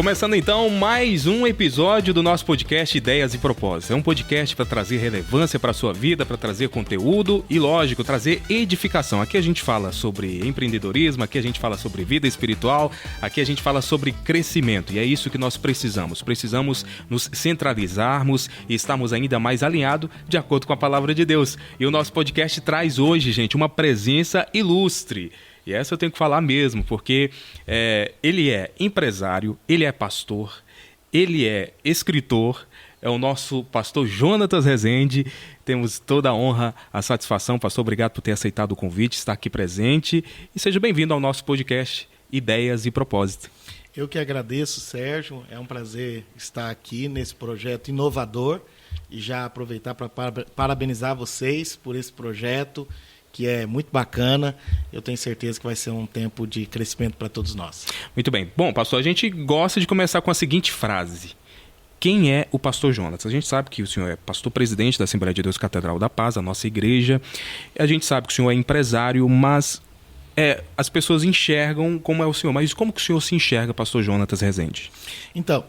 Começando então mais um episódio do nosso podcast Ideias e Propósitos. É um podcast para trazer relevância para a sua vida, para trazer conteúdo e, lógico, trazer edificação. Aqui a gente fala sobre empreendedorismo, aqui a gente fala sobre vida espiritual, aqui a gente fala sobre crescimento. E é isso que nós precisamos. Precisamos nos centralizarmos e estarmos ainda mais alinhados de acordo com a palavra de Deus. E o nosso podcast traz hoje, gente, uma presença ilustre. E essa eu tenho que falar mesmo, porque ele é empresário, ele é pastor, ele é escritor, é o nosso pastor Jonatas Rezende. Temos toda a honra, a satisfação. Pastor, obrigado por ter aceitado o convite, estar aqui presente. E seja bem-vindo ao nosso podcast Ideias e Propósito. Eu que agradeço, Sérgio. É um prazer estar aqui nesse projeto inovador e já aproveitar para parabenizar vocês por esse projeto, que é muito bacana. Eu tenho certeza que vai ser um tempo de crescimento para todos nós. Muito bem. Bom, pastor, a gente gosta de começar com a seguinte frase. Quem é o pastor Jonatas? A gente sabe que o senhor é pastor-presidente da Assembleia de Deus Catedral da Paz, a nossa igreja. A gente sabe que o senhor é empresário, mas as pessoas enxergam como é o senhor. Mas como que o senhor se enxerga, pastor Jonatas Rezende? Então,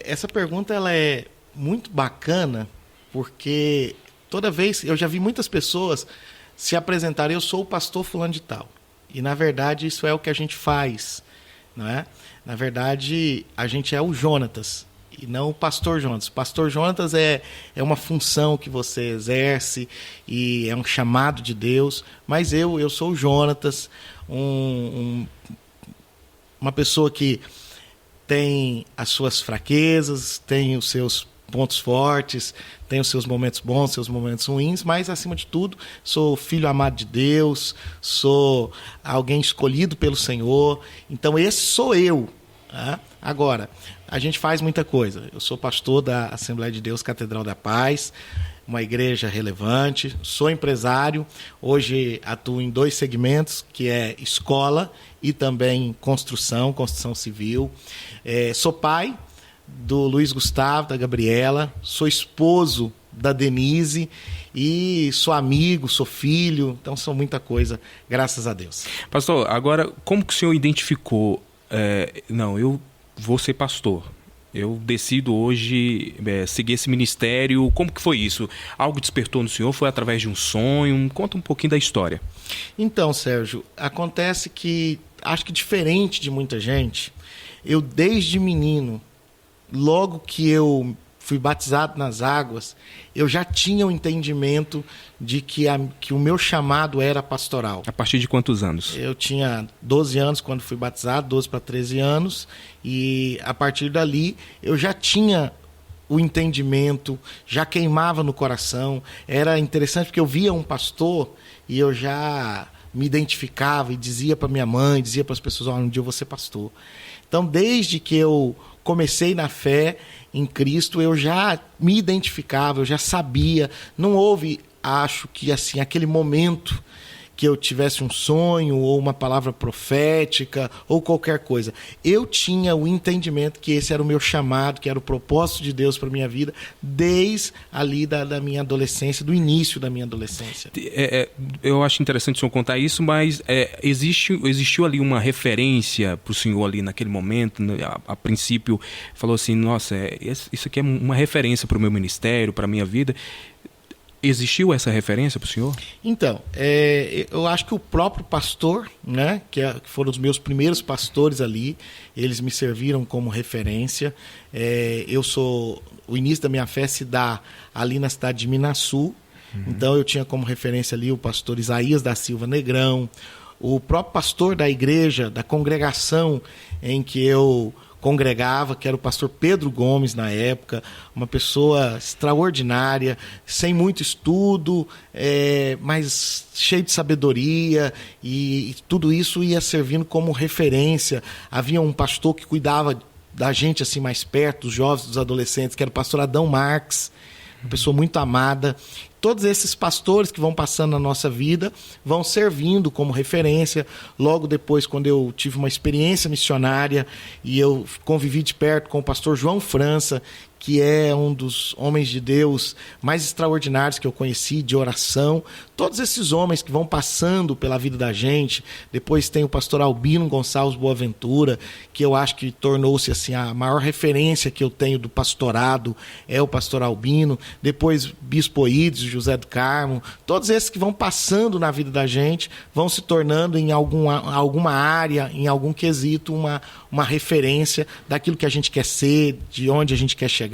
essa pergunta ela é muito bacana, porque toda vez eu já vi muitas pessoas se apresentar, eu sou o pastor fulano de tal. E, na verdade, isso é o que a gente faz, não é? Na verdade, a gente é o Jonatas, e não o pastor Jonatas. O pastor Jonatas é uma função que você exerce, e é um chamado de Deus, mas eu sou o Jonatas, uma pessoa que tem as suas fraquezas, tem os seus pontos fortes, tem os seus momentos bons, seus momentos ruins, mas, acima de tudo, sou filho amado de Deus, sou alguém escolhido pelo Senhor. Então, esse sou eu. Tá? Agora, a gente faz muita coisa. Eu sou pastor da Assembleia de Deus Catedral da Paz, uma igreja relevante, sou empresário, hoje atuo em 2 segmentos, que é escola e também construção civil. Sou pai do Luiz Gustavo, da Gabriela, sou esposo da Denise e sou amigo, sou filho, então sou muita coisa, graças a Deus. Pastor, agora, como que o senhor identificou, não, eu vou ser pastor, eu decido hoje seguir esse ministério, como que foi isso? Algo despertou no senhor? Foi através de um sonho? Conta um pouquinho da história. Então, Sérgio, acontece que, acho que diferente de muita gente, eu desde menino, logo que eu fui batizado nas águas, eu já tinha o entendimento de que o meu chamado era pastoral. A partir de quantos anos? Eu tinha 12 anos quando fui batizado, 12 para 13 anos, e a partir dali eu já tinha o entendimento, já queimava no coração. Era interessante porque eu via um pastor e eu já me identificava e dizia para minha mãe, dizia para as pessoas, um dia eu vou ser pastor. Então, desde que eu comecei na fé em Cristo, eu já me identificava, eu já sabia. Não houve, acho que assim, aquele momento que eu tivesse um sonho ou uma palavra profética ou qualquer coisa. Eu tinha o entendimento que esse era o meu chamado, que era o propósito de Deus para a minha vida, desde ali da minha adolescência, do início da minha adolescência. Eu acho interessante o senhor contar isso, mas existiu ali uma referência para o senhor ali naquele momento, a princípio, falou assim, nossa, isso aqui é uma referência para o meu ministério, para a minha vida. Existiu essa referência para o senhor? Então, eu acho que o próprio pastor, né, que foram os meus primeiros pastores ali, eles me serviram como referência. O início da minha fé se dá ali na cidade de Minaçu, então eu tinha como referência ali o pastor Isaías da Silva Negrão, o próprio pastor da igreja, da congregação em que eu congregava, que era o pastor Pedro Gomes na época, uma pessoa extraordinária, sem muito estudo, mas cheio de sabedoria, e tudo isso ia servindo como referência. Havia um pastor que cuidava da gente assim mais perto, dos jovens, dos adolescentes, que era o pastor Adão Marques, uma pessoa muito amada. todos esses pastores que vão passando na nossa vida vão servindo como referência. Logo depois, quando eu tive uma experiência missionária e eu convivi de perto com o pastor João França, que é um dos homens de Deus mais extraordinários que eu conheci, de oração. Todos esses homens que vão passando pela vida da gente. Depois tem o pastor Albino Gonçalves Boaventura, que eu acho que tornou-se assim, a maior referência que eu tenho do pastorado, é o pastor Albino. Depois Bispo Oídes, José do Carmo. Todos esses que vão passando na vida da gente, vão se tornando em alguma área, em algum quesito, uma referência daquilo que a gente quer ser, de onde a gente quer chegar.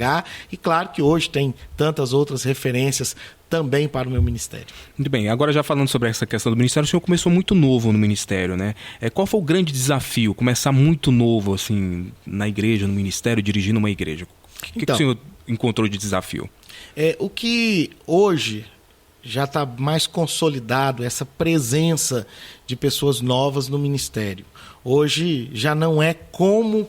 E claro que hoje tem tantas outras referências também para o meu ministério. Muito bem, agora já falando sobre essa questão do ministério, o senhor começou muito novo no ministério, né? Qual foi o grande desafio, começar muito novo, assim, na igreja, no ministério, dirigindo uma igreja? O que o senhor encontrou de desafio? O que hoje já está mais consolidado, essa presença de pessoas novas no ministério. Hoje já não é como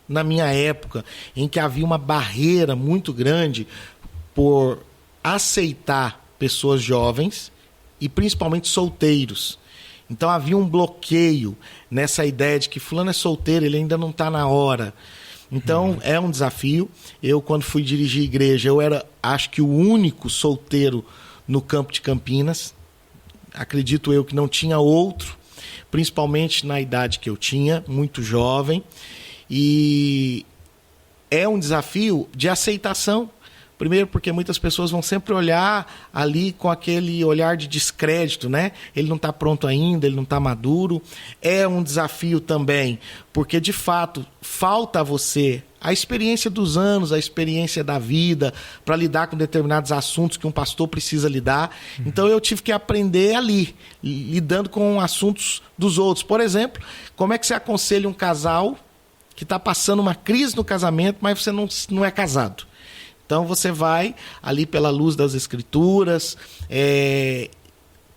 na minha época, em que havia uma barreira muito grande por aceitar pessoas jovens e principalmente solteiros. Então havia um bloqueio nessa ideia de que fulano é solteiro, ele ainda não está na hora. Então é um desafio. Eu, quando fui dirigir igreja, eu era, acho que, o único solteiro no campo de Campinas. Acredito eu que não tinha outro, principalmente na idade que eu tinha, muito jovem. E é um desafio de aceitação. Primeiro porque muitas pessoas vão sempre olhar ali com aquele olhar de descrédito, né? Ele não está pronto ainda, ele não está maduro. É um desafio também porque, de fato, falta a você a experiência dos anos, a experiência da vida, para lidar com determinados assuntos que um pastor precisa lidar. Então eu tive que aprender ali, lidando com assuntos dos outros. Por exemplo, como é que você aconselha um casal que está passando uma crise no casamento, mas você não é casado? Então você vai ali pela luz das Escrituras,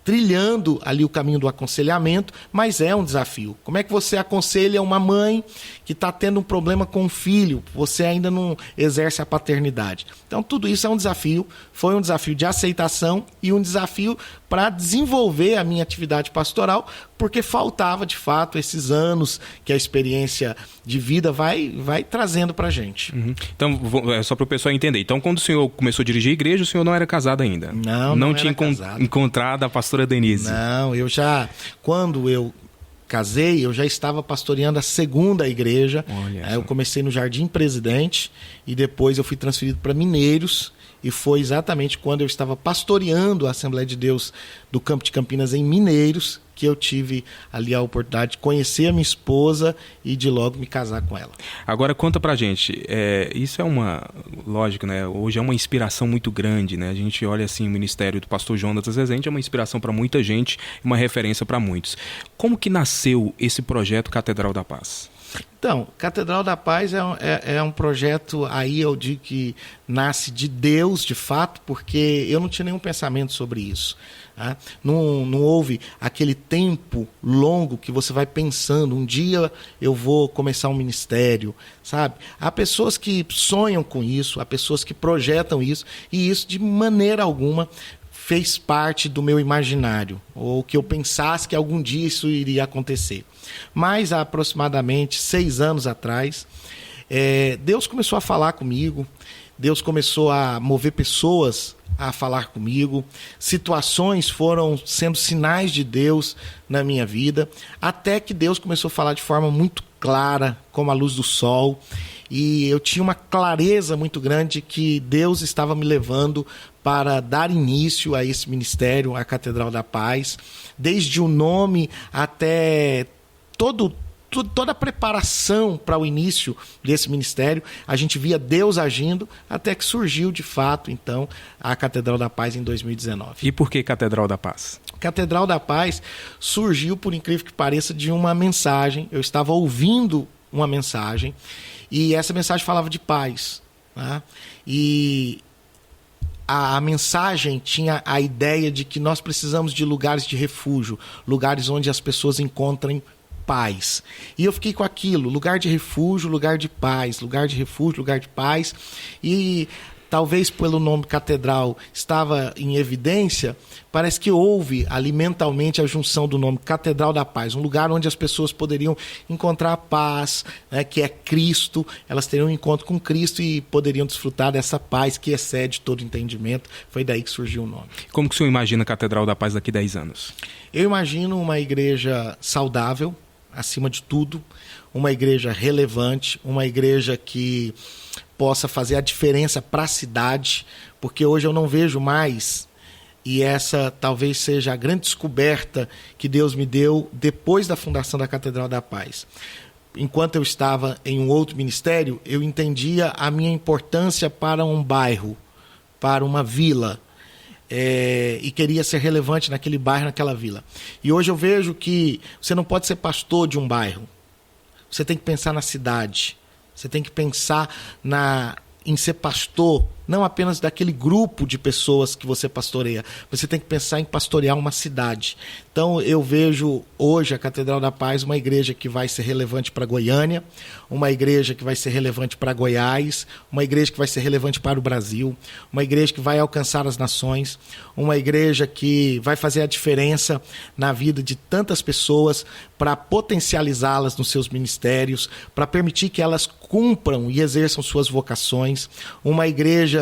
trilhando ali o caminho do aconselhamento, mas é um desafio. Como é que você aconselha uma mãe que está tendo um problema com um filho, você ainda não exerce a paternidade? Então tudo isso é um desafio, foi um desafio de aceitação e um desafio para desenvolver a minha atividade pastoral, porque faltava de fato esses anos que a experiência de vida vai trazendo para a gente. Então, só para o pessoal entender, então quando o senhor começou a dirigir a igreja, o senhor não era casado ainda? Não tinha casado. Encontrado a pastora Denise? Não, quando eu casei, eu já estava pastoreando a segunda igreja. Eu comecei no Jardim Presidente e depois eu fui transferido para Mineiros, e foi exatamente quando eu estava pastoreando a Assembleia de Deus do Campo de Campinas em Mineiros que eu tive ali a oportunidade de conhecer a minha esposa e de logo me casar com ela. Agora conta pra gente, isso é lógico, né? Hoje é uma inspiração muito grande, né? A gente olha assim o ministério do pastor Jonatas Rezende, é uma inspiração para muita gente, uma referência para muitos. Como que nasceu esse projeto Catedral da Paz? Então, Catedral da Paz é um projeto, aí eu digo que nasce de Deus, de fato, porque eu não tinha nenhum pensamento sobre isso. Tá? Não houve aquele tempo longo que você vai pensando, um dia eu vou começar um ministério, sabe? Há pessoas que sonham com isso, há pessoas que projetam isso, e isso de maneira alguma fez parte do meu imaginário, ou que eu pensasse que algum dia isso iria acontecer. Mas há aproximadamente 6 anos atrás, Deus começou a falar comigo, Deus começou a mover pessoas a falar comigo, situações foram sendo sinais de Deus na minha vida, até que Deus começou a falar de forma muito clara, como a luz do sol, e eu tinha uma clareza muito grande que Deus estava me levando para dar início a esse ministério, a Catedral da Paz, desde o nome até toda a preparação para o início desse ministério, a gente via Deus agindo, até que surgiu de fato, então, a Catedral da Paz em 2019. E por que Catedral da Paz? Catedral da Paz surgiu, por incrível que pareça, de uma mensagem. Eu estava ouvindo uma mensagem, e essa mensagem falava de paz, né? E a mensagem tinha a ideia de que nós precisamos de lugares de refúgio, lugares onde as pessoas encontrem paz. E eu fiquei com aquilo, lugar de refúgio, lugar de paz, lugar de refúgio, lugar de paz. E talvez pelo nome catedral estava em evidência, parece que houve ali mentalmente a junção do nome Catedral da Paz, um lugar onde as pessoas poderiam encontrar a paz, né, que é Cristo, elas teriam um encontro com Cristo e poderiam desfrutar dessa paz que excede todo entendimento. Foi daí que surgiu o nome. Como que o senhor imagina a Catedral da Paz daqui a 10 anos? Eu imagino uma igreja saudável, acima de tudo, uma igreja relevante, uma igreja que possa fazer a diferença para a cidade, porque hoje eu não vejo mais, e essa talvez seja a grande descoberta que Deus me deu depois da fundação da Catedral da Paz. Enquanto eu estava em um outro ministério, eu entendia a minha importância para um bairro, para uma vila, e queria ser relevante naquele bairro, naquela vila. E hoje eu vejo que você não pode ser pastor de um bairro. Você tem que pensar na cidade. Você tem que pensar em ser pastor, não apenas daquele grupo de pessoas que você pastoreia. Você tem que pensar em pastorear uma cidade. Então eu vejo hoje a Catedral da Paz uma igreja que vai ser relevante para Goiânia, uma igreja que vai ser relevante para Goiás, uma igreja que vai ser relevante para o Brasil, uma igreja que vai alcançar as nações, uma igreja que vai fazer a diferença na vida de tantas pessoas para potencializá-las nos seus ministérios, para permitir que elas cumpram e exerçam suas vocações, uma igreja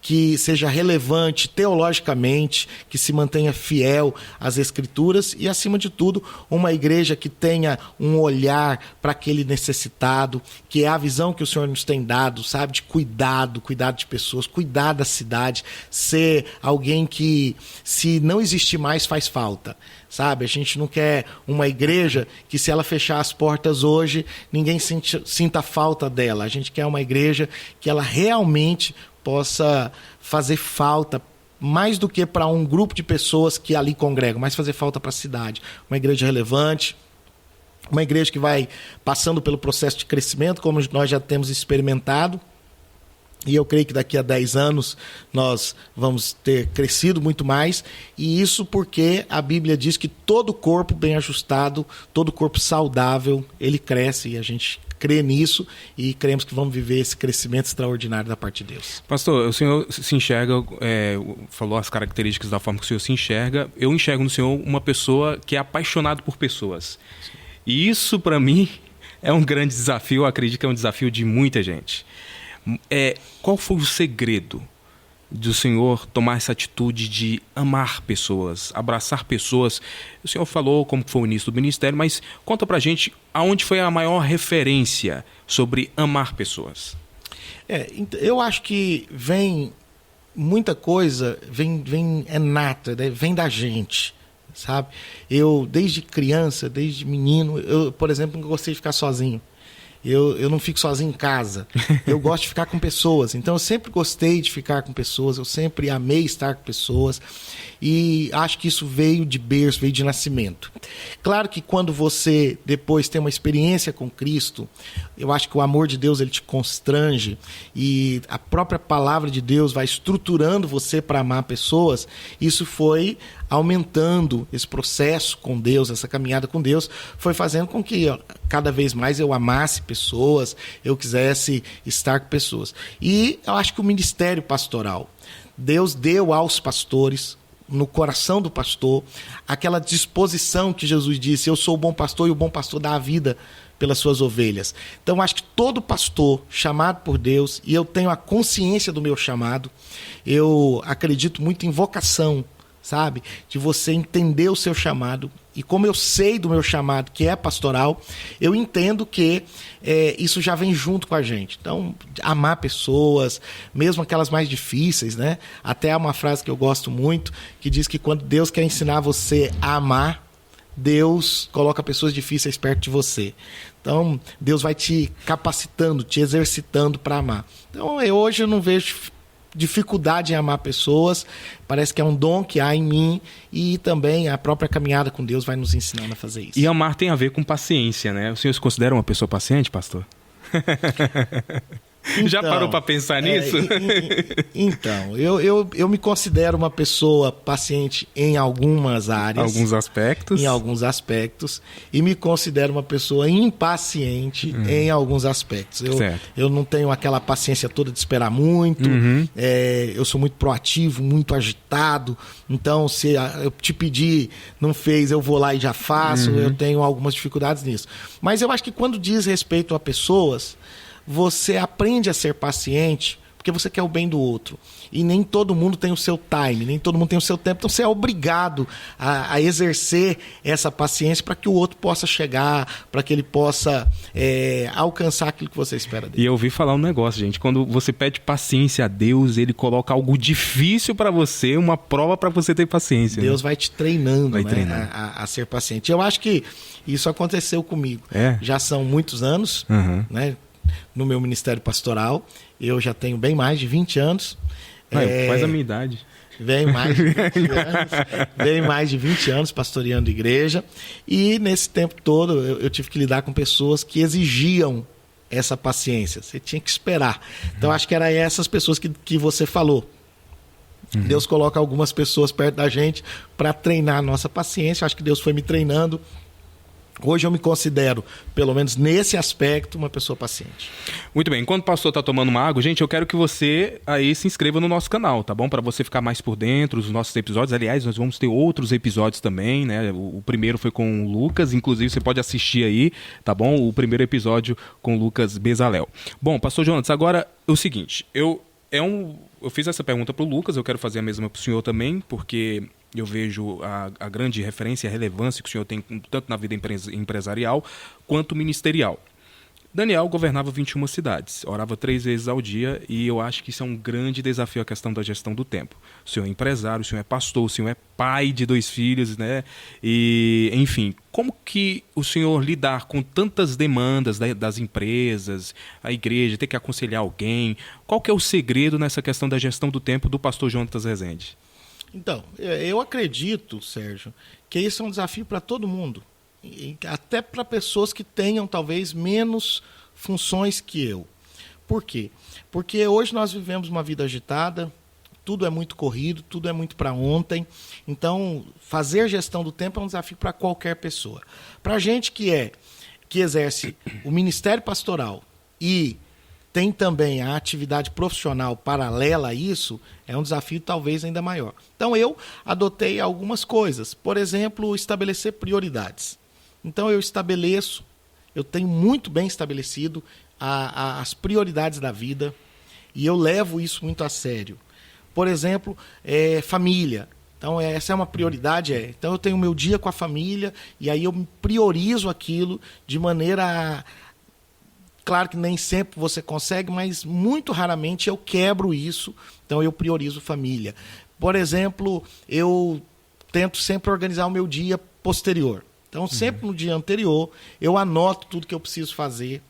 que seja relevante teologicamente, que se mantenha fiel às Escrituras e, acima de tudo, uma igreja que tenha um olhar para aquele necessitado, que é a visão que o Senhor nos tem dado, sabe, de cuidado de pessoas, cuidar da cidade, ser alguém que, se não existir mais, faz falta. Sabe, a gente não quer uma igreja que, se ela fechar as portas hoje, ninguém sinta falta dela. A gente quer uma igreja que ela realmente possa fazer falta, mais do que para um grupo de pessoas que ali congregam, mas fazer falta para a cidade. Uma igreja relevante, uma igreja que vai passando pelo processo de crescimento, como nós já temos experimentado. E eu creio que daqui a 10 anos nós vamos ter crescido muito mais. E isso porque a Bíblia diz que todo corpo bem ajustado, todo corpo saudável, ele cresce, e a gente crê nisso e cremos que vamos viver esse crescimento extraordinário da parte de Deus. Pastor, o senhor se enxerga, falou as características da forma que o senhor se enxerga. Eu enxergo no senhor uma pessoa que é apaixonado por pessoas. E isso, para mim, é um grande desafio. Eu acredito que é um desafio de muita gente. Qual foi o segredo do senhor tomar essa atitude de amar pessoas, abraçar pessoas? O senhor falou como foi o início do ministério, mas conta pra gente aonde foi a maior referência sobre amar pessoas. Eu acho que vem muita coisa, é nata, né? Vem da gente, sabe? Eu, desde criança, desde menino, eu, por exemplo, não gostei de ficar sozinho. Eu não fico sozinho em casa, eu gosto de ficar com pessoas, então eu sempre gostei de ficar com pessoas, eu sempre amei estar com pessoas, e acho que isso veio de berço, veio de nascimento. Claro que quando você depois tem uma experiência com Cristo, eu acho que o amor de Deus ele te constrange, e a própria palavra de Deus vai estruturando você para amar pessoas. Isso foi aumentando, esse processo com Deus, essa caminhada com Deus, foi fazendo com que cada vez mais eu amasse pessoas, eu quisesse estar com pessoas. E eu acho que o ministério pastoral, Deus deu aos pastores, no coração do pastor, aquela disposição que Jesus disse: eu sou o bom pastor e o bom pastor dá a vida pelas suas ovelhas. Então acho que todo pastor chamado por Deus, e eu tenho a consciência do meu chamado, eu acredito muito em vocação, sabe? De você entender o seu chamado. E como eu sei do meu chamado, que é pastoral, eu entendo que isso já vem junto com a gente. Então, amar pessoas, mesmo aquelas mais difíceis, né? Até há uma frase que eu gosto muito, que diz que quando Deus quer ensinar você a amar, Deus coloca pessoas difíceis perto de você. Então, Deus vai te capacitando, te exercitando para amar. Então, hoje eu não vejo dificuldade em amar pessoas, parece que é um dom que há em mim, e também a própria caminhada com Deus vai nos ensinando a fazer isso. E amar tem a ver com paciência, né? O senhor se considera uma pessoa paciente, pastor? Já parou para pensar nisso? Então, eu me considero uma pessoa paciente em algumas áreas. Alguns aspectos. Em alguns aspectos. E me considero uma pessoa impaciente em alguns aspectos. Eu não tenho aquela paciência toda de esperar muito. Eu sou muito proativo, muito agitado. Então, se eu te pedir, não fez, eu vou lá e já faço. Eu tenho algumas dificuldades nisso. Mas eu acho que quando diz respeito a pessoas, você aprende a ser paciente porque você quer o bem do outro. E nem todo mundo tem o seu time, nem todo mundo tem o seu tempo. Então você é obrigado a exercer essa paciência para que o outro possa chegar, para que ele possa alcançar aquilo que você espera dele. E eu ouvi falar um negócio, gente. Quando você pede paciência a Deus, ele coloca algo difícil para você, uma prova para você ter paciência. Deus, né? Vai te treinando, a ser paciente. Eu acho que isso aconteceu comigo. Já são muitos anos, né? No meu ministério pastoral, eu já tenho bem mais de 20 anos. Quase a minha idade. Bem mais de 20 anos pastoreando igreja. E nesse tempo todo eu tive que lidar com pessoas que exigiam essa paciência. Você tinha que esperar. Então acho que era essas pessoas que você falou. Deus coloca algumas pessoas perto da gente para treinar a nossa paciência. Acho que Deus foi me treinando. Hoje eu me considero, pelo menos nesse aspecto, uma pessoa paciente. Muito bem. Enquanto o pastor está tomando uma água, gente, eu quero que você aí se inscreva no nosso canal, tá bom? Para você ficar mais por dentro dos nossos episódios. Aliás, nós vamos ter outros episódios também, né? O primeiro foi com o Lucas, inclusive você pode assistir aí, tá bom? O primeiro episódio com o Lucas Bezalel. Bom, pastor Jonas, agora é o seguinte, eu fiz essa pergunta para o Lucas, eu quero fazer a mesma para o senhor também, porque eu vejo a grande referência e a relevância que o senhor tem tanto na vida empresarial quanto ministerial. Daniel governava 21 cidades, orava 3 vezes ao dia, e eu acho que isso é um grande desafio, a questão da gestão do tempo. O senhor é empresário, o senhor é pastor, o senhor é pai de 2 filhos, né? E, enfim, como que o senhor lidar com tantas demandas das empresas, a igreja, ter que aconselhar alguém? Qual que é o segredo nessa questão da gestão do tempo do pastor Jonatas Rezende? Então, eu acredito, Sérgio, que isso é um desafio para todo mundo. Até para pessoas que tenham talvez menos funções que eu. Por quê? Porque hoje nós vivemos uma vida agitada, tudo é muito corrido, tudo é muito para ontem. Então, fazer gestão do tempo é um desafio para qualquer pessoa. Para a gente que exerce o ministério pastoral e tem também a atividade profissional paralela a isso, é um desafio talvez ainda maior. Então eu adotei algumas coisas. Por exemplo, estabelecer prioridades. Então eu tenho muito bem estabelecido as prioridades da vida, e eu levo isso muito a sério. Por exemplo, família. Então essa é uma prioridade. Então eu tenho o meu dia com a família, e aí eu priorizo aquilo de maneira Claro que nem sempre você consegue, mas muito raramente eu quebro isso, então eu priorizo família. Por exemplo, eu tento sempre organizar o meu dia posterior. Então, sempre no dia anterior, eu anoto tudo que eu preciso fazer,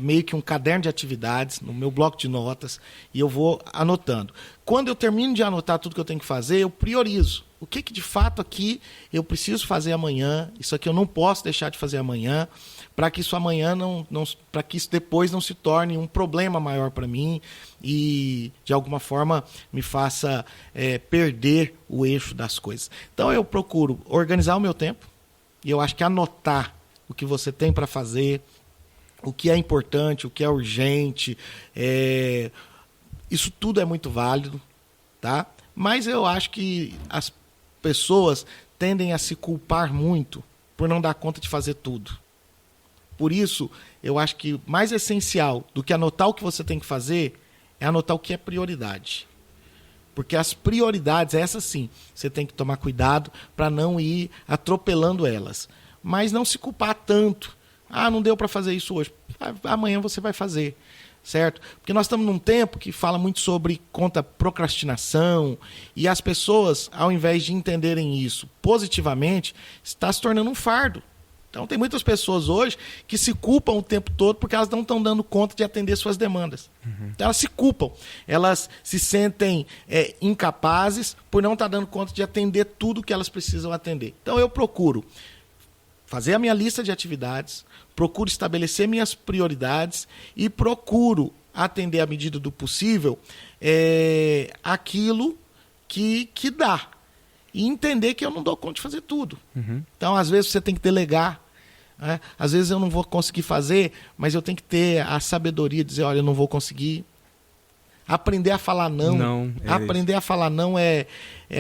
meio que um caderno de atividades, no meu bloco de notas, e eu vou anotando. Quando eu termino de anotar tudo que eu tenho que fazer, eu priorizo. O que de fato aqui eu preciso fazer amanhã, isso aqui eu não posso deixar de fazer amanhã, para que isso amanhã para que isso depois não se torne um problema maior para mim e de alguma forma me faça perder o eixo das coisas. Então eu procuro organizar o meu tempo, e eu acho que anotar o que você tem para fazer, o que é importante, o que é urgente, isso tudo é muito válido, tá? Mas eu acho que as pessoas tendem a se culpar muito por não dar conta de fazer tudo. Por isso, eu acho que mais essencial do que anotar o que você tem que fazer é anotar o que é prioridade. Porque as prioridades, essas sim, você tem que tomar cuidado para não ir atropelando elas. Mas não se culpar tanto. Não deu para fazer isso hoje. Amanhã você vai fazer. Certo? Porque nós estamos num tempo que fala muito sobre procrastinação, e as pessoas, ao invés de entenderem isso positivamente, está se tornando um fardo. Então tem muitas pessoas hoje que se culpam o tempo todo porque elas não estão dando conta de atender suas demandas. Então, elas se culpam, elas se sentem incapazes por não estar dando conta de atender tudo que elas precisam atender. Então eu procuro fazer a minha lista de atividades, procuro estabelecer minhas prioridades e procuro atender à medida do possível aquilo que dá. E entender que eu não dou conta de fazer tudo. Então, às vezes, você tem que delegar. Né? Às vezes eu não vou conseguir fazer, mas eu tenho que ter a sabedoria de dizer, olha, eu não vou conseguir. Aprender a falar não. Aprender a falar não é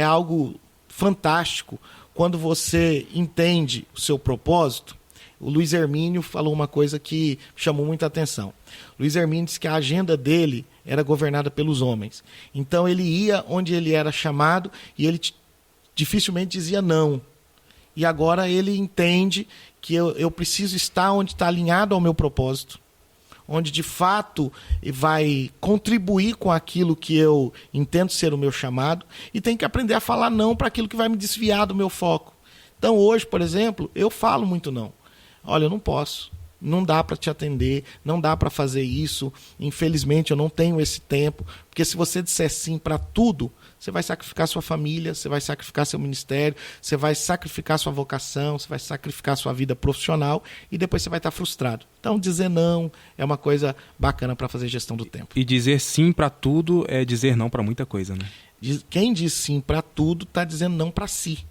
algo fantástico. Quando você entende o seu propósito, o Luiz Hermínio falou uma coisa que chamou muita atenção. O Luiz Hermínio disse que a agenda dele era governada pelos homens. Então ele ia onde ele era chamado e ele dificilmente dizia não. E agora ele entende que eu preciso estar onde está alinhado ao meu propósito, onde de fato vai contribuir com aquilo que eu entendo ser o meu chamado, e tem que aprender a falar não para aquilo que vai me desviar do meu foco. Então hoje, por exemplo, eu falo muito não. Olha, eu não posso, não dá para te atender, não dá para fazer isso, infelizmente eu não tenho esse tempo, porque se você disser sim para tudo, você vai sacrificar sua família, você vai sacrificar seu ministério, você vai sacrificar sua vocação, você vai sacrificar sua vida profissional e depois você vai estar frustrado. Então, dizer não é uma coisa bacana para fazer gestão do tempo. E dizer sim para tudo é dizer não para muita coisa, né? Quem diz sim para tudo está dizendo não para si.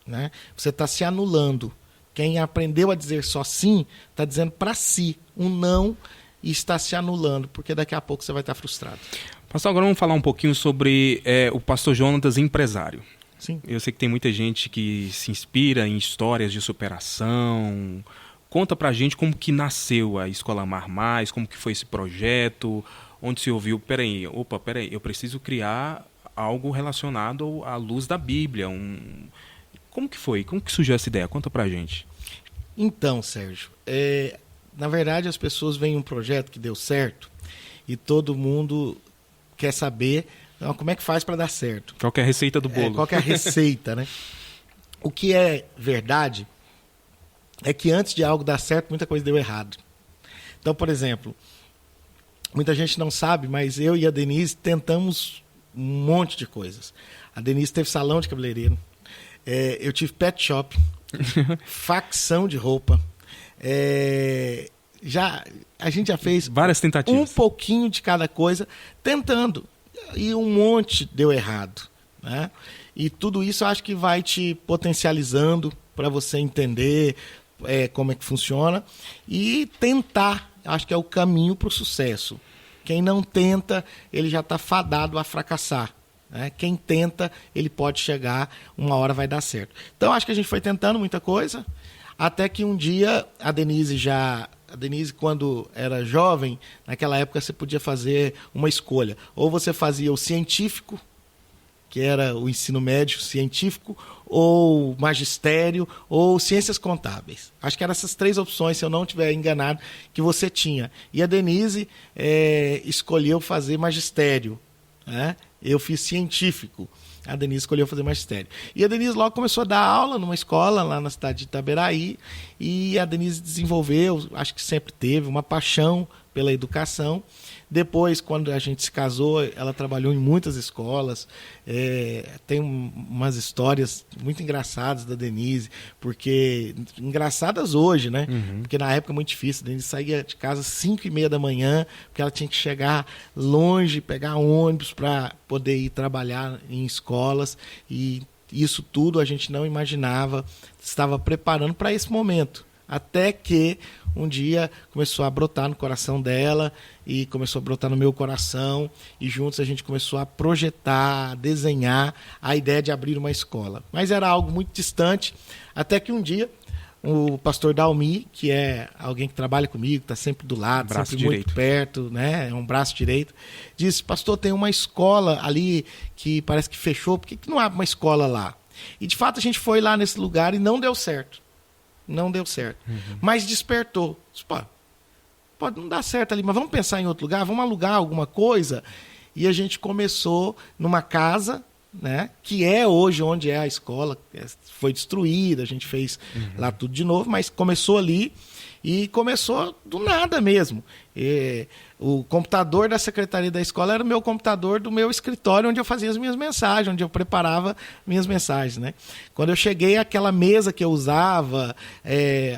Né? Você está se anulando. Quem aprendeu a dizer só sim está dizendo para si um não e está se anulando, porque daqui a pouco você vai estar frustrado. Pastor, agora vamos falar um pouquinho sobre o pastor Jonatas, empresário. Sim. Eu sei que tem muita gente que se inspira em histórias de superação. Conta pra gente como que nasceu a Escola Amar Mais, como que foi esse projeto, onde se ouviu, peraí, eu preciso criar algo relacionado à luz da Bíblia. Como que foi? Como que surgiu essa ideia? Conta pra gente. Então, Sérgio, na verdade as pessoas veem um projeto que deu certo e todo mundo quer saber como é que faz para dar certo. Qual que é a receita do bolo? Qual que é a receita, né? O que é verdade é que antes de algo dar certo, muita coisa deu errado. Então, por exemplo, muita gente não sabe, mas eu e a Denise tentamos um monte de coisas. A Denise teve salão de cabeleireiro, eu tive pet shop, facção de roupa, a gente já fez várias tentativas, um pouquinho de cada coisa, tentando, e um monte deu errado, né? E tudo isso eu acho que vai te potencializando para você entender como é que funciona e tentar, acho que é o caminho para o sucesso. Quem não tenta, ele já está fadado a fracassar. Né? Quem tenta, ele pode chegar, uma hora vai dar certo. Então acho que a gente foi tentando muita coisa, até que um dia a Denise, quando era jovem, naquela época você podia fazer uma escolha. Ou você fazia o científico, que era o ensino médio científico, ou magistério, ou ciências contábeis. Acho que eram essas três opções, se eu não estiver enganado, que você tinha. E a Denise escolheu fazer magistério, né? Eu fiz científico. A Denise escolheu fazer magistério. E a Denise logo começou a dar aula numa escola lá na cidade de Itaberaí. E a Denise desenvolveu, acho que sempre teve, uma paixão pela educação. Depois, quando a gente se casou, ela trabalhou em muitas escolas. Tem umas histórias muito engraçadas da Denise, porque engraçadas hoje, né? Uhum. Porque na época é muito difícil. A Denise saía de casa às 5h30 da manhã, porque ela tinha que chegar longe, pegar ônibus para poder ir trabalhar em escolas. E isso tudo a gente não imaginava, estava preparando para esse momento. Até que um dia começou a brotar no coração dela e começou a brotar no meu coração e juntos a gente começou a projetar, a desenhar a ideia de abrir uma escola. Mas era algo muito distante, até que um dia o pastor Dalmi, que é alguém que trabalha comigo, está sempre do lado, braço sempre direito, muito perto, né? É um braço direito, disse: pastor, tem uma escola ali que parece que fechou, por que não abre uma escola lá? E de fato a gente foi lá nesse lugar e não deu certo. Não deu certo. Uhum. Mas despertou. Pode não dar certo ali, mas vamos pensar em outro lugar, vamos alugar alguma coisa. E a gente começou numa casa, né, que é hoje onde é a escola, foi destruída, a gente fez lá tudo de novo, mas começou ali e começou do nada mesmo. O computador da secretaria da escola era o meu computador do meu escritório, onde eu fazia as minhas mensagens, onde eu preparava minhas mensagens, né? Quando eu cheguei, aquela mesa que eu usava,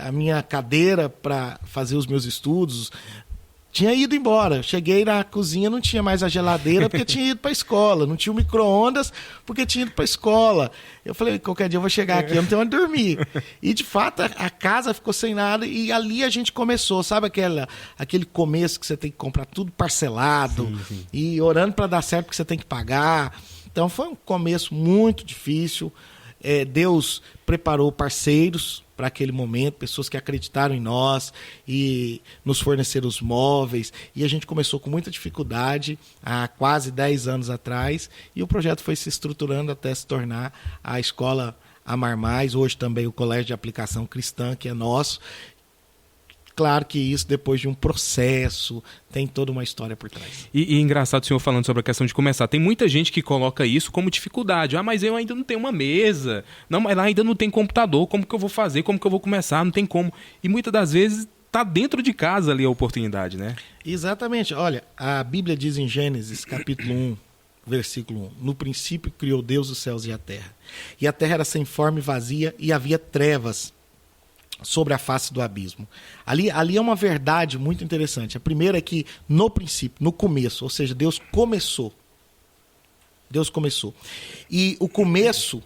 a minha cadeira para fazer os meus estudos, Tinha ido embora. Cheguei na cozinha, não tinha mais a geladeira porque tinha ido para a escola. Não tinha o micro-ondas porque tinha ido para a escola. Eu falei, qualquer dia eu vou chegar aqui, eu não tenho onde dormir. E, de fato, a casa ficou sem nada e ali a gente começou. Sabe aquele começo que você tem que comprar tudo parcelado Sim. e orando para dar certo porque você tem que pagar. Então, foi um começo muito difícil. Deus preparou parceiros para aquele momento, pessoas que acreditaram em nós e nos forneceram os móveis. E a gente começou com muita dificuldade há quase 10 anos atrás e o projeto foi se estruturando até se tornar a Escola Amar Mais, hoje também o Colégio de Aplicação Cristã, que é nosso. Claro que isso, depois de um processo, tem toda uma história por trás. E engraçado o senhor falando sobre a questão de começar. Tem muita gente que coloca isso como dificuldade. Mas eu ainda não tenho uma mesa. Não, mas lá ainda não tem computador. Como que eu vou fazer? Como que eu vou começar? Não tem como. E muitas das vezes está dentro de casa ali a oportunidade, né? Exatamente. Olha, a Bíblia diz em Gênesis, capítulo 1, versículo 1. No princípio criou Deus os céus e a terra. E a terra era sem forma e vazia e havia trevas sobre a face do abismo. Ali é uma verdade muito interessante. A primeira é que no princípio, no começo, ou seja, Deus começou. Deus começou. E o começo,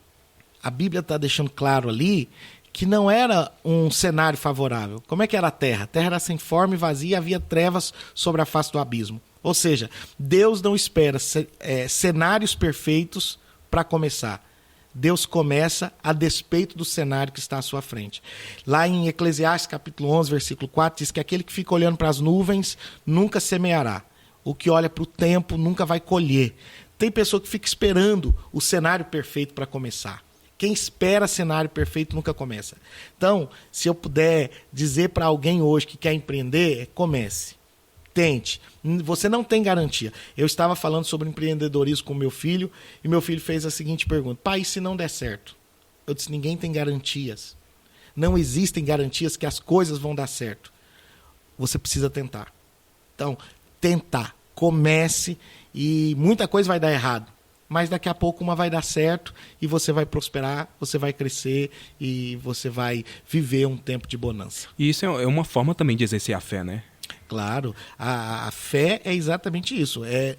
a Bíblia está deixando claro ali que não era um cenário favorável. Como é que era a terra? A terra era sem forma e vazia e havia trevas sobre a face do abismo. Ou seja, Deus não espera cenários perfeitos para começar. Deus começa a despeito do cenário que está à sua frente. Lá em Eclesiastes capítulo 11, versículo 4, diz que aquele que fica olhando para as nuvens nunca semeará. O que olha para o tempo nunca vai colher. Tem pessoa que fica esperando o cenário perfeito para começar. Quem espera cenário perfeito nunca começa. Então, se eu puder dizer para alguém hoje que quer empreender, comece. Tente. Você não tem garantia. Eu estava falando sobre empreendedorismo com meu filho e meu filho fez a seguinte pergunta: pai, e se não der certo? Eu disse, ninguém tem garantias. Não existem garantias que as coisas vão dar certo. Você precisa tentar. Então, tentar. Comece e muita coisa vai dar errado. Mas daqui a pouco uma vai dar certo e você vai prosperar, você vai crescer e você vai viver um tempo de bonança. E isso é uma forma também de exercer a fé, né? Claro, a fé é exatamente isso, é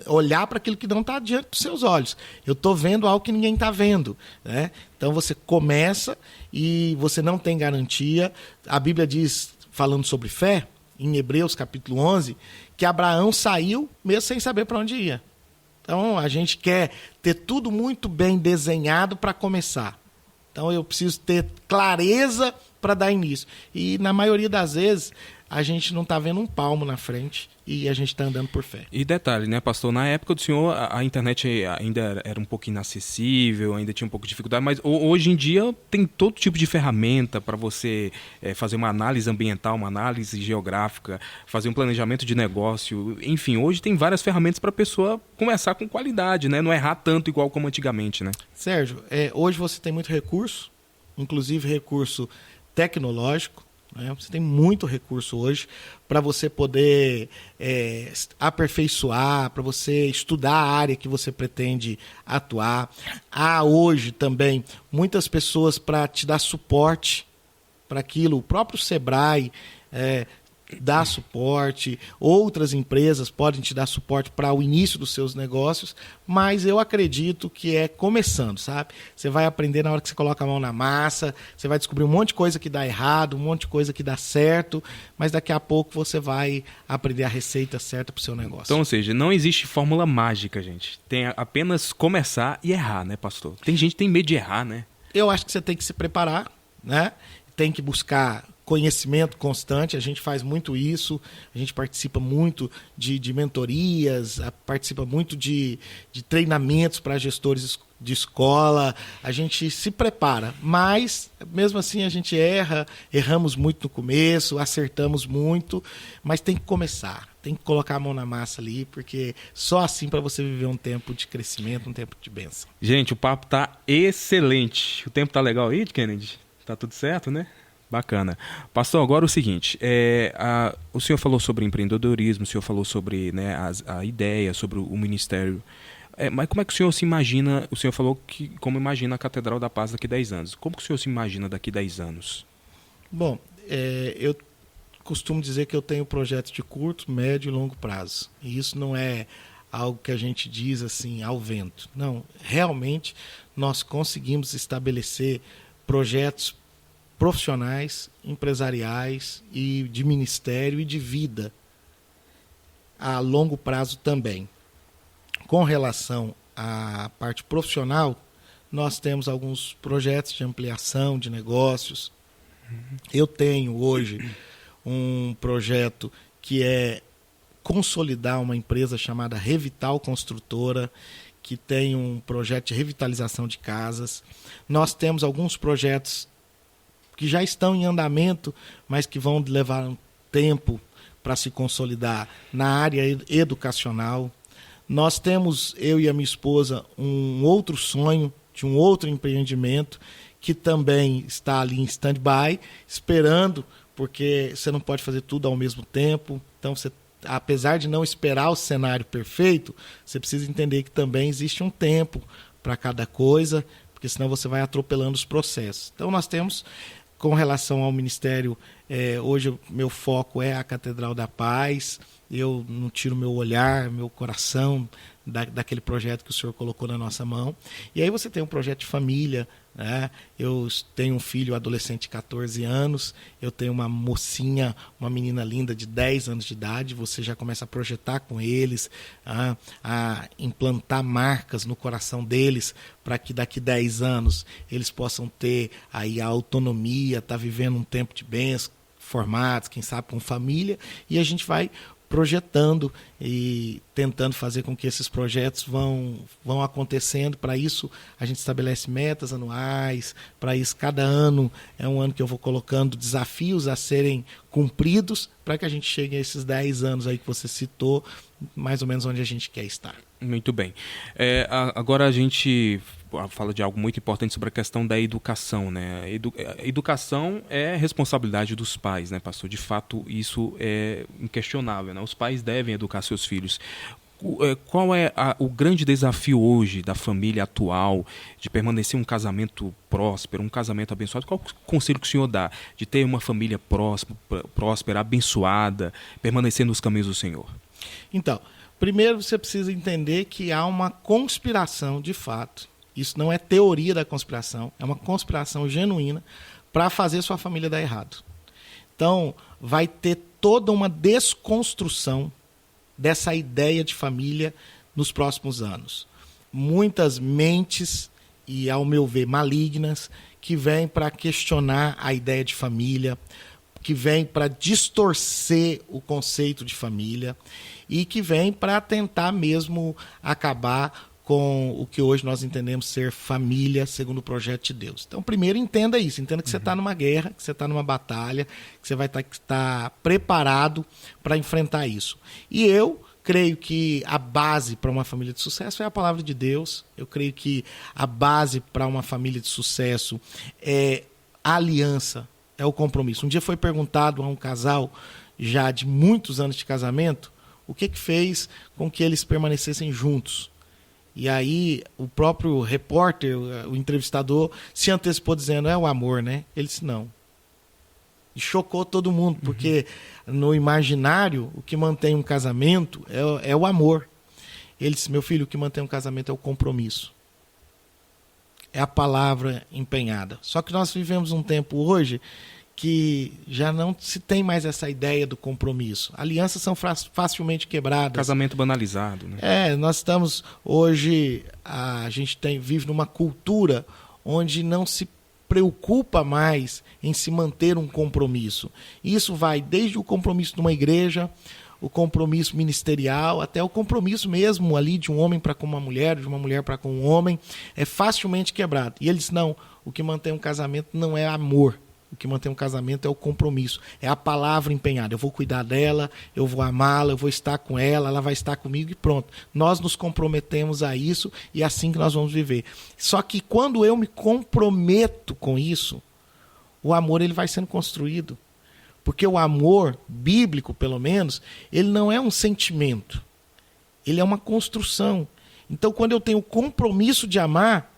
olhar para aquilo que não está diante dos seus olhos. Eu estou vendo algo que ninguém está vendo, né? Então você começa e você não tem garantia. A Bíblia diz, falando sobre fé, em Hebreus capítulo 11, que Abraão saiu mesmo sem saber para onde ia. Então a gente quer ter tudo muito bem desenhado para começar. Então eu preciso ter clareza para dar início. E na maioria das vezes a gente não está vendo um palmo na frente e a gente está andando por fé. E detalhe, né, pastor? Na época do senhor, a internet ainda era um pouco inacessível, ainda tinha um pouco de dificuldade, mas hoje em dia tem todo tipo de ferramenta para você fazer uma análise ambiental, uma análise geográfica, fazer um planejamento de negócio. Enfim, hoje tem várias ferramentas para a pessoa começar com qualidade, né? Não errar tanto igual como antigamente, né? Sérgio, hoje você tem muito recurso, inclusive recurso tecnológico. Você tem muito recurso hoje para você poder aperfeiçoar, para você estudar a área que você pretende atuar. Há hoje também muitas pessoas para te dar suporte para aquilo. O próprio Sebrae dá suporte, outras empresas podem te dar suporte para o início dos seus negócios, mas eu acredito que é começando, sabe? Você vai aprender na hora que você coloca a mão na massa, você vai descobrir um monte de coisa que dá errado, um monte de coisa que dá certo, mas daqui a pouco você vai aprender a receita certa para o seu negócio. Então, ou seja, não existe fórmula mágica, gente. Tem apenas começar e errar, né, pastor? Tem gente que tem medo de errar, né? Eu acho que você tem que se preparar, né? Tem que buscar conhecimento constante, a gente faz muito isso, a gente participa muito de mentorias, participa muito de treinamentos para gestores de escola, a gente se prepara, mas mesmo assim a gente erramos muito no começo, acertamos muito, mas tem que começar, tem que colocar a mão na massa ali, porque só assim para você viver um tempo de crescimento, um tempo de bênção. Gente, o papo tá excelente, o tempo tá legal aí, Kennedy? Tá tudo certo, né? Bacana. Pastor, agora o seguinte, o senhor falou sobre empreendedorismo, o senhor falou sobre, né, a ideia, sobre o ministério, mas como é que o senhor se imagina, o senhor falou que como imagina a Catedral da Paz daqui a 10 anos, como que o senhor se imagina daqui a 10 anos? Bom, costumo dizer que eu tenho projetos de curto, médio e longo prazo. E isso não é algo que a gente diz assim ao vento. Não, realmente nós conseguimos estabelecer projetos profissionais, empresariais e de ministério e de vida a longo prazo também. Com relação à parte profissional, nós temos alguns projetos de ampliação de negócios. Eu tenho hoje um projeto que é consolidar uma empresa chamada Revital Construtora, que tem um projeto de revitalização de casas. Nós temos alguns projetos que já estão em andamento, mas que vão levar um tempo para se consolidar na área educacional. Nós temos, eu e a minha esposa, um outro sonho de um outro empreendimento que também está ali em stand-by, esperando, porque você não pode fazer tudo ao mesmo tempo. Então, você, apesar de não esperar o cenário perfeito, você precisa entender que também existe um tempo para cada coisa, porque senão você vai atropelando os processos. Então, nós temos, com relação ao ministério, hoje o meu foco é a Catedral da Paz. Eu não tiro meu olhar, meu coração daquele projeto que o senhor colocou na nossa mão. E aí você tem um projeto de família, né? Eu tenho um filho adolescente de 14 anos, eu tenho uma mocinha, uma menina linda de 10 anos de idade. Você já começa a projetar com eles, a implantar marcas no coração deles, para que daqui 10 anos eles possam ter aí a autonomia, estar vivendo um tempo de bens, formados, quem sabe com família, e a gente vai projetando e tentando fazer com que esses projetos vão acontecendo. Para isso, a gente estabelece metas anuais. Para isso, cada ano é um ano que eu vou colocando desafios a serem cumpridos para que a gente chegue a esses 10 anos aí que você citou, mais ou menos onde a gente quer estar. Muito bem. Agora a gente fala de algo muito importante sobre a questão da educação, né? A educação é responsabilidade dos pais, né, pastor? De fato, isso é inquestionável, né? Os pais devem educar seus filhos. Qual é o grande desafio hoje da família atual de permanecer um casamento próspero, um casamento abençoado? Qual o conselho que o senhor dá de ter uma família próspera, abençoada, permanecer nos caminhos do Senhor? Então, primeiro você precisa entender que há uma conspiração de fato. Isso não é teoria da conspiração, é uma conspiração genuína para fazer sua família dar errado. Então, vai ter toda uma desconstrução dessa ideia de família nos próximos anos. Muitas mentes, e ao meu ver, malignas, que vêm para questionar a ideia de família, que vêm para distorcer o conceito de família e que vêm para tentar mesmo acabar com o que hoje nós entendemos ser família segundo o projeto de Deus. Então, primeiro, entenda isso. Entenda que você está numa guerra, que você está numa batalha, que você vai estar preparado para enfrentar isso. E eu creio que a base para uma família de sucesso é a palavra de Deus. Eu creio que a base para uma família de sucesso é a aliança, é o compromisso. Um dia foi perguntado a um casal já de muitos anos de casamento o que fez com que eles permanecessem juntos. E aí o próprio repórter, o entrevistador, se antecipou dizendo, é o amor, né? Ele disse, não. E chocou todo mundo, porque no imaginário o que mantém um casamento é o amor. Ele disse, meu filho, o que mantém um casamento é o compromisso. É a palavra empenhada. Só que nós vivemos um tempo hoje que já não se tem mais essa ideia do compromisso. Alianças são facilmente quebradas. Casamento banalizado, né? Nós estamos hoje, a gente vive numa cultura onde não se preocupa mais em se manter um compromisso. Isso vai desde o compromisso de uma igreja, o compromisso ministerial, até o compromisso mesmo ali de um homem para com uma mulher, de uma mulher para com um homem, é facilmente quebrado. E ele diz, não, o que mantém um casamento não é amor. O que mantém um casamento é o compromisso, é a palavra empenhada. Eu vou cuidar dela, eu vou amá-la, eu vou estar com ela, ela vai estar comigo e pronto. Nós nos comprometemos a isso e é assim que nós vamos viver. Só que quando eu me comprometo com isso, o amor ele vai sendo construído. Porque o amor, bíblico pelo menos, ele não é um sentimento, ele é uma construção. Então quando eu tenho o compromisso de amar,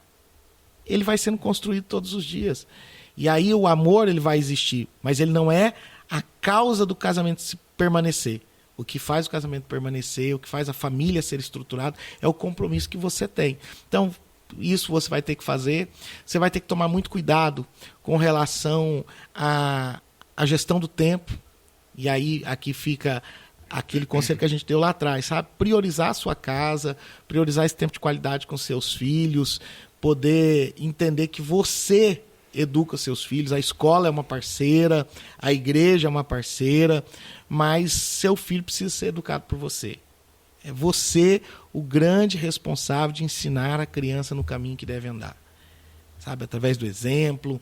ele vai sendo construído todos os dias. E aí o amor ele vai existir, mas ele não é a causa do casamento permanecer. O que faz o casamento permanecer, o que faz a família ser estruturada, é o compromisso que você tem. Então, isso você vai ter que fazer. Você vai ter que tomar muito cuidado com relação à gestão do tempo. E aí, aqui fica aquele conselho que a gente deu lá atrás, sabe? Priorizar a sua casa, priorizar esse tempo de qualidade com seus filhos, poder entender que você educa seus filhos, a escola é uma parceira, a igreja é uma parceira, mas seu filho precisa ser educado por você. É você o grande responsável de ensinar a criança no caminho que deve andar. Sabe? Através do exemplo,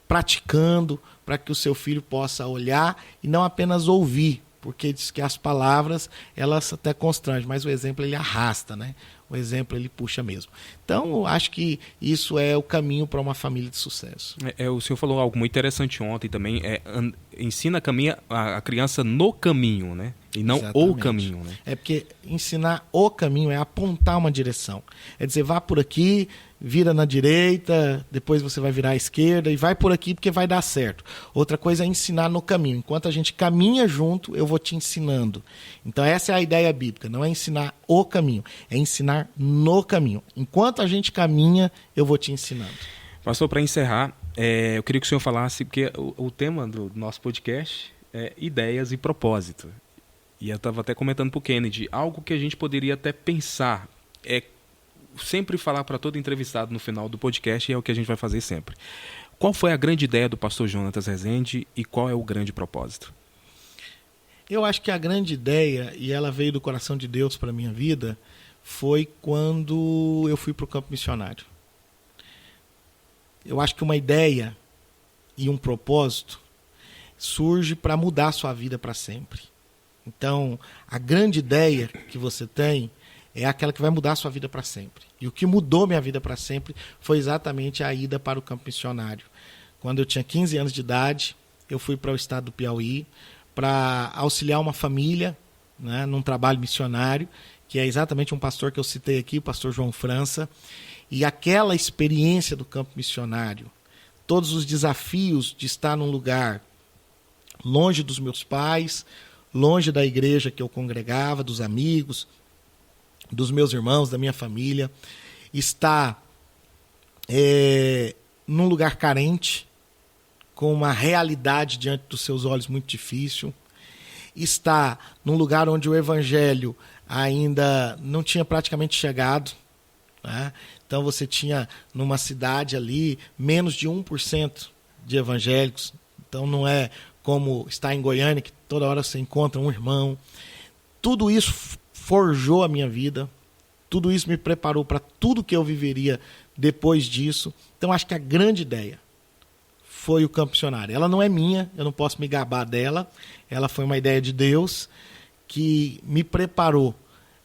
praticando, para que o seu filho possa olhar e não apenas ouvir, porque diz que as palavras, elas até constrangem, mas o exemplo ele arrasta, né? O exemplo ele puxa mesmo. Então, eu acho que isso é o caminho para uma família de sucesso. O senhor falou algo muito interessante ontem também, ensina a criança no caminho, né? E não exatamente. O caminho, né? É porque ensinar o caminho é apontar uma direção. É dizer, vá por aqui, vira na direita, depois você vai virar à esquerda e vai por aqui porque vai dar certo. Outra coisa é ensinar no caminho. Enquanto a gente caminha junto, eu vou te ensinando. Então essa é a ideia bíblica, não é ensinar o caminho, é ensinar no caminho. Enquanto a gente caminha, eu vou te ensinando. Pastor, para encerrar, eu queria que o senhor falasse, porque o tema do nosso podcast é ideias e propósito. E eu estava até comentando para o Kennedy, algo que a gente poderia até pensar, sempre falar para todo entrevistado no final do podcast, e é o que a gente vai fazer sempre. Qual foi a grande ideia do pastor Jonatas Rezende e qual é o grande propósito? Eu acho que a grande ideia, e ela veio do coração de Deus para a minha vida, foi quando eu fui para o campo missionário. Eu acho que uma ideia e um propósito surge para mudar a sua vida para sempre. Então, a grande ideia que você tem é aquela que vai mudar a sua vida para sempre. E o que mudou minha vida para sempre foi exatamente a ida para o campo missionário. Quando eu tinha 15 anos de idade, eu fui para o estado do Piauí para auxiliar uma família, né, num trabalho missionário, que é exatamente um pastor que eu citei aqui, o pastor João França. E aquela experiência do campo missionário, todos os desafios de estar num lugar longe dos meus pais, longe da igreja que eu congregava, dos amigos, dos meus irmãos, da minha família, estar num lugar carente, com uma realidade diante dos seus olhos muito difícil, estar num lugar onde o evangelho ainda não tinha praticamente chegado, né? Então você tinha numa cidade ali menos de 1% de evangélicos, então não é como está em Goiânia, que toda hora você encontra um irmão. Tudo isso forjou a minha vida, tudo isso me preparou para tudo que eu viveria depois disso. Então acho que a grande ideia foi o campo missionário. Ela não é minha, eu não posso me gabar dela, ela foi uma ideia de Deus que me preparou.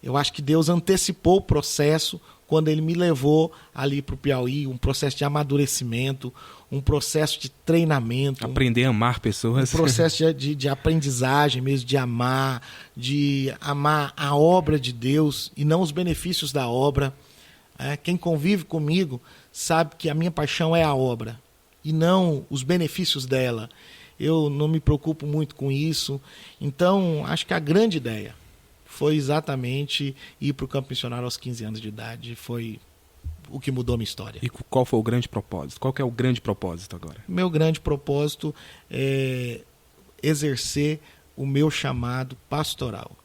Eu acho que Deus antecipou o processo quando ele me levou ali para o Piauí, um processo de amadurecimento, um processo de treinamento. Aprender a amar pessoas. Um processo de aprendizagem mesmo, de amar a obra de Deus e não os benefícios da obra. Quem convive comigo sabe que a minha paixão é a obra e não os benefícios dela. Eu não me preocupo muito com isso. Então, acho que a grande ideia foi exatamente ir para o campo missionário aos 15 anos de idade. Foi o que mudou a minha história. E qual foi o grande propósito? Qual que é o grande propósito agora? Meu grande propósito é exercer o meu chamado pastoral.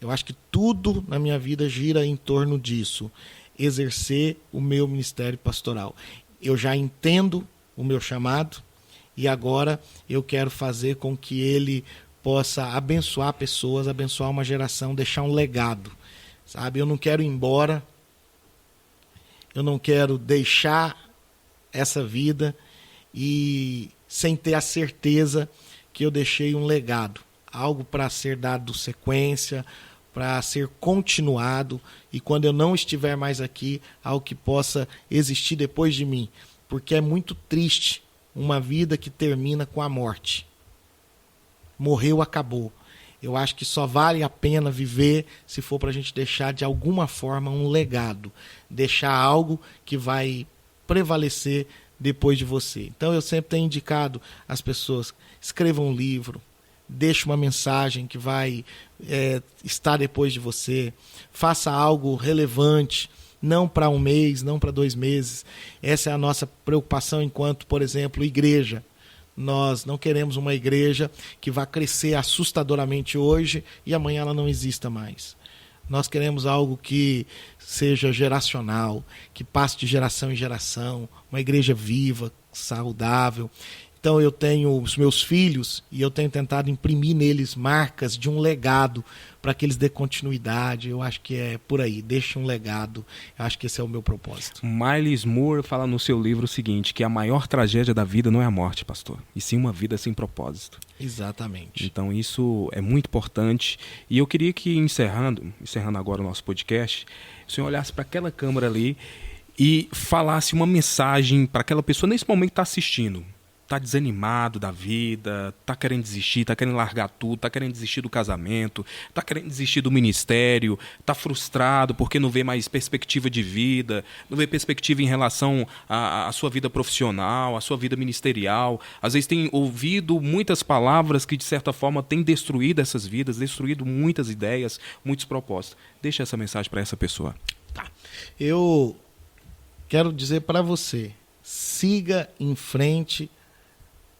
Eu acho que tudo na minha vida gira em torno disso. Exercer o meu ministério pastoral. Eu já entendo o meu chamado e agora eu quero fazer com que ele possa abençoar pessoas, abençoar uma geração, deixar um legado, sabe? Eu não quero ir embora, eu não quero deixar essa vida e sem ter a certeza que eu deixei um legado, algo para ser dado sequência, para ser continuado, e quando eu não estiver mais aqui, algo que possa existir depois de mim, porque é muito triste uma vida que termina com a morte. Morreu, acabou. Eu acho que só vale a pena viver se for para a gente deixar de alguma forma um legado, deixar algo que vai prevalecer depois de você. Então eu sempre tenho indicado às pessoas, escrevam um livro, deixe uma mensagem que vai estar depois de você, faça algo relevante, não para um mês, não para 2 meses. Essa é a nossa preocupação enquanto, por exemplo, igreja. Nós não queremos uma igreja que vá crescer assustadoramente hoje e amanhã ela não exista mais. Nós queremos algo que seja geracional, que passe de geração em geração, uma igreja viva, saudável. Então eu tenho os meus filhos e eu tenho tentado imprimir neles marcas de um legado para que eles dê continuidade. Eu acho que é por aí, deixe um legado. Eu acho que esse é o meu propósito. Miles Moore fala no seu livro o seguinte, que a maior tragédia da vida não é a morte, pastor, e sim uma vida sem propósito. Exatamente. Então isso é muito importante. E eu queria que, encerrando agora o nosso podcast, o senhor olhasse para aquela câmera ali e falasse uma mensagem para aquela pessoa nesse momento que está assistindo. Tá desanimado da vida, tá querendo desistir, tá querendo largar tudo, tá querendo desistir do casamento, tá querendo desistir do ministério, tá frustrado porque não vê mais perspectiva de vida, não vê perspectiva em relação à sua vida profissional, à sua vida ministerial. Às vezes tem ouvido muitas palavras que de certa forma têm destruído essas vidas, destruído muitas ideias, muitos propósitos. Deixa essa mensagem para essa pessoa. Tá. Eu quero dizer para você, siga em frente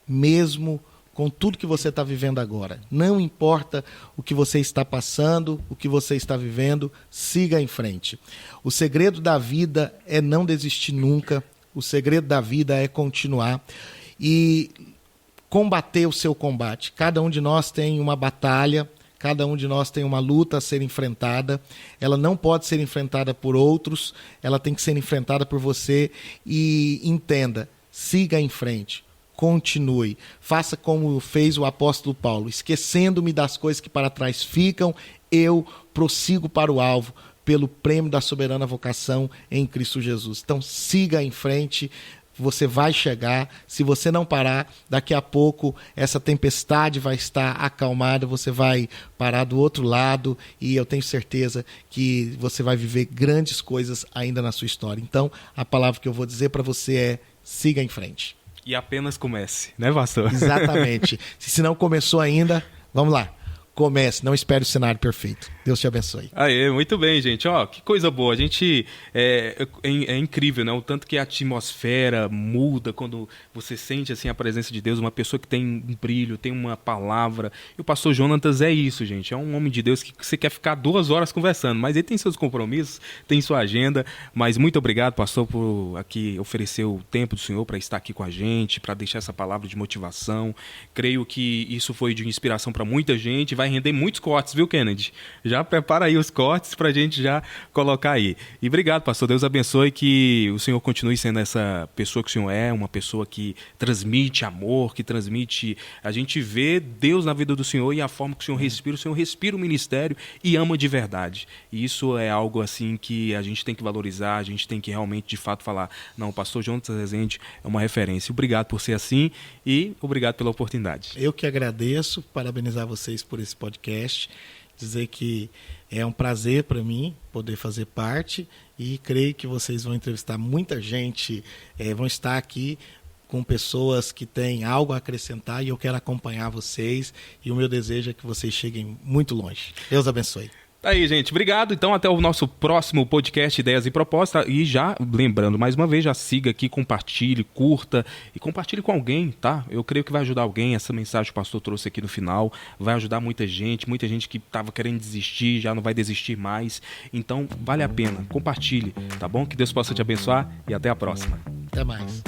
mesmo com tudo que você está vivendo agora. Não importa o que você está passando, o que você está vivendo, siga em frente. O segredo da vida é não desistir nunca, o segredo da vida é continuar e combater o seu combate. Cada um de nós tem uma batalha, cada um de nós tem uma luta a ser enfrentada. Ela não pode ser enfrentada por outros, ela tem que ser enfrentada por você e entenda, siga em frente. Continue, faça como fez o apóstolo Paulo, esquecendo-me das coisas que para trás ficam, eu prossigo para o alvo, pelo prêmio da soberana vocação em Cristo Jesus. Então siga em frente, você vai chegar, se você não parar, daqui a pouco essa tempestade vai estar acalmada, você vai parar do outro lado e eu tenho certeza que você vai viver grandes coisas ainda na sua história. Então a palavra que eu vou dizer para você é, siga em frente. E apenas comece, né, pastor? Exatamente. Se não começou ainda, vamos lá. Comece, não espere o cenário perfeito. Deus te abençoe. Aê, muito bem, gente. Ó, que coisa boa. A gente é incrível, né? O tanto que a atmosfera muda quando você sente assim a presença de Deus, uma pessoa que tem um brilho, tem uma palavra. E o pastor Jonatas é isso, gente. É um homem de Deus que você quer ficar 2 horas conversando, mas ele tem seus compromissos, tem sua agenda. Mas muito obrigado, pastor, por aqui oferecer o tempo do senhor para estar aqui com a gente, para deixar essa palavra de motivação. Creio que isso foi de inspiração para muita gente. Vai render muitos cortes, viu, Kennedy? Já prepara aí os cortes pra gente já colocar aí. E obrigado, pastor. Deus abençoe, que o senhor continue sendo essa pessoa que o senhor é, uma pessoa que transmite amor, que transmite... A gente vê Deus na vida do senhor e a forma que o senhor respira o ministério e ama de verdade. E isso é algo assim que a gente tem que valorizar, a gente tem que realmente, de fato, falar, não, o pastor Jonatas Rezende é uma referência. Obrigado por ser assim e obrigado pela oportunidade. Eu que agradeço, parabenizar vocês por esse podcast, dizer que é um prazer para mim poder fazer parte e creio que vocês vão entrevistar muita gente, vão estar aqui com pessoas que têm algo a acrescentar e eu quero acompanhar vocês e o meu desejo é que vocês cheguem muito longe. Deus abençoe. Tá aí, gente. Obrigado. Então, até o nosso próximo podcast Ideias e Propostas. E já, lembrando, mais uma vez, já siga aqui, compartilhe, curta e compartilhe com alguém, tá? Eu creio que vai ajudar alguém. Essa mensagem que o pastor trouxe aqui no final vai ajudar muita gente que estava querendo desistir, já não vai desistir mais. Então, vale a pena. Compartilhe, tá bom? Que Deus possa te abençoar e até a próxima. Até mais.